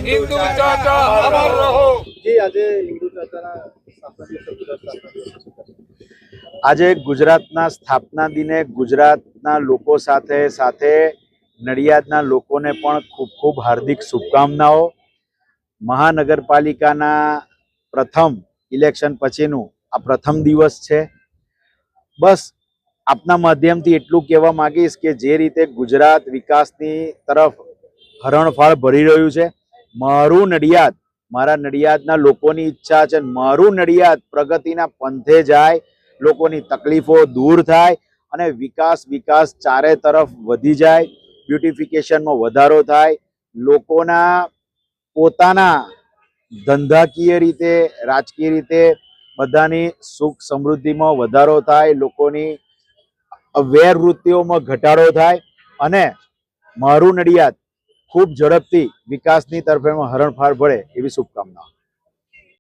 હિન્દુ ચાચા અમર રહો। જી આજે હિન્દુ ચાચાના સ્થાપના દિવસે આજે ગુજરાતના સ્થાપના દિને ગુજરાતના લોકો સાથે સાથે નડિયાદના લોકોને પણ ખૂબ ખૂબ હાર્દિક શુભકામનાઓ। મહાનગરપાલિકાના પ્રથમ ઇલેક્શન પછીનું આ પ્રથમ દિવસ છે। બસ આપના માધ્યમથી એટલું કહેવા માંગીશ કે જે રીતે ગુજરાત વિકાસની તરફ હરણફાળ ભરી રહ્યું છે, મારું નડિયાદ, મારા નડિયાદના લોકોની ઈચ્છા છે મારું નડિયાદ પ્રગતિના પંથે જાય, લોકોની તકલીફો દૂર થાય અને વિકાસ ચારે તરફ વધી જાય, બ્યુટિફિકેશનમાં વધારો થાય, લોકોના પોતાના ધંધાકીય રીતે, રાજકીય રીતે બધાની સુખ સમૃદ્ધિમાં વધારો થાય, લોકોની વેરવૃત્તિઓમાં ઘટાડો થાય અને મારું નડિયાદ ખૂબ ઝડપથી વિકાસની તરફેણમાં હરણફાળ ભળે એવી શુભકામનાઓ।